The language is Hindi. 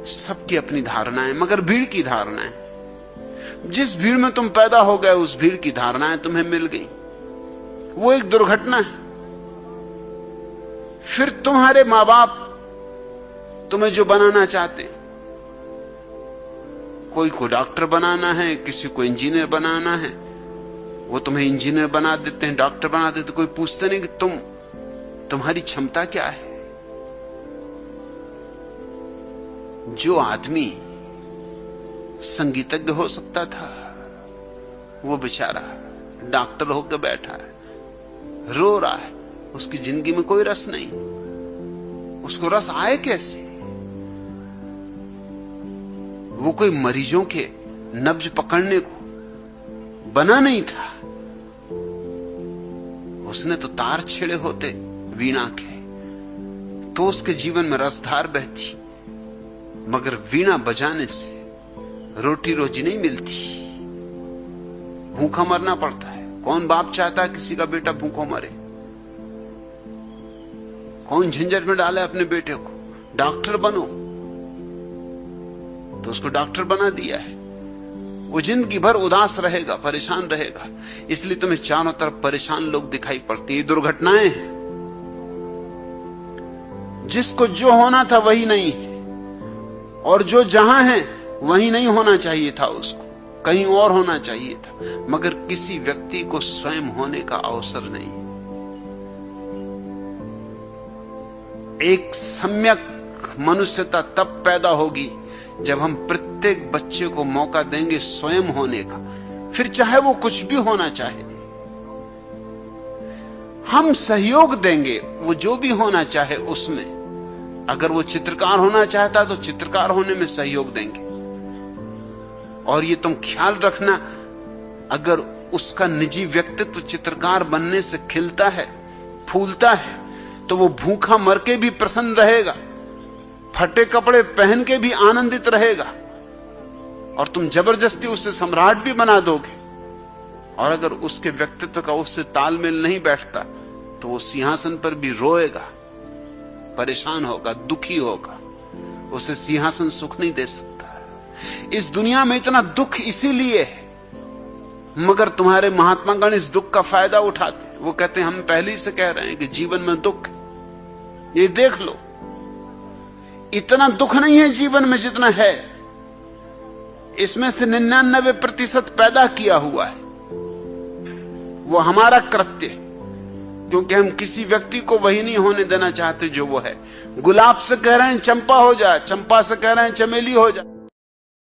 सबकी अपनी धारणाएं, मगर भीड़ की धारणाएं। जिस भीड़ में तुम पैदा हो गए उस भीड़ की धारणाएं तुम्हें मिल गई, वो एक दुर्घटना है। फिर तुम्हारे मां बाप तुम्हें जो बनाना चाहते, कोई को डॉक्टर बनाना है, किसी को इंजीनियर बनाना है, वो तुम्हें इंजीनियर बना देते हैं, डॉक्टर बना देते, कोई पूछते नहीं कि तुम्हारी क्षमता क्या है। जो आदमी संगीतज्ञ हो सकता था वो बेचारा डॉक्टर होकर बैठा है, रो रहा है, उसकी जिंदगी में कोई रस नहीं। उसको रस आए कैसे? वो कोई मरीजों के नब्ज पकड़ने को बना नहीं था। उसने तो तार छेड़े होते वीणा के तो उसके जीवन में रसधार बहती, मगर वीणा बजाने से रोटी रोजी नहीं मिलती, भूखा मरना पड़ता है। कौन बाप चाहता है किसी का बेटा भूखों मरे? कौन झंझट में डाले अपने बेटे को? डॉक्टर बनो, तो उसको डॉक्टर बना दिया है। वो जिंदगी भर उदास रहेगा, परेशान रहेगा। इसलिए तुम्हें चारों तरफ परेशान लोग दिखाई पड़ती है। दुर्घटनाएं हैं। जिसको जो होना था वही नहीं है, और जो जहां है वहीं नहीं होना चाहिए था, उसको कहीं और होना चाहिए था। मगर किसी व्यक्ति को स्वयं होने का अवसर नहीं। एक सम्यक मनुष्यता तब पैदा होगी जब हम प्रत्येक बच्चे को मौका देंगे स्वयं होने का, फिर चाहे वो कुछ भी होना चाहे। हम सहयोग देंगे वो जो भी होना चाहे उसमें। अगर वो चित्रकार होना चाहता तो चित्रकार होने में सहयोग देंगे। और ये तुम ख्याल रखना, अगर उसका निजी व्यक्तित्व चित्रकार बनने से खिलता है, फूलता है, तो वो भूखा मर के भी प्रसन्न रहेगा, फटे कपड़े पहन के भी आनंदित रहेगा। और तुम जबरदस्ती उसे सम्राट भी बना दोगे, और अगर उसके व्यक्तित्व का उससे तालमेल नहीं बैठता तो वो सिंहासन पर भी रोएगा, परेशान होगा, दुखी होगा। उसे सिंहासन सुख नहीं दे सकता। इस दुनिया में इतना दुख इसीलिए है, मगर तुम्हारे महात्मागण इस दुख का फायदा उठाते। वो कहते हैं हम पहले ही से कह रहे हैं कि जीवन में दुख है, ये देख लो। इतना दुख नहीं है जीवन में जितना है, इसमें से 99% पैदा किया हुआ है। वो हमारा कृत्य, क्योंकि हम किसी व्यक्ति को वही नहीं होने देना चाहते जो वो है। गुलाब से कह रहे हैं चंपा हो जाए, चंपा से कह रहे हैं चमेली हो जाए।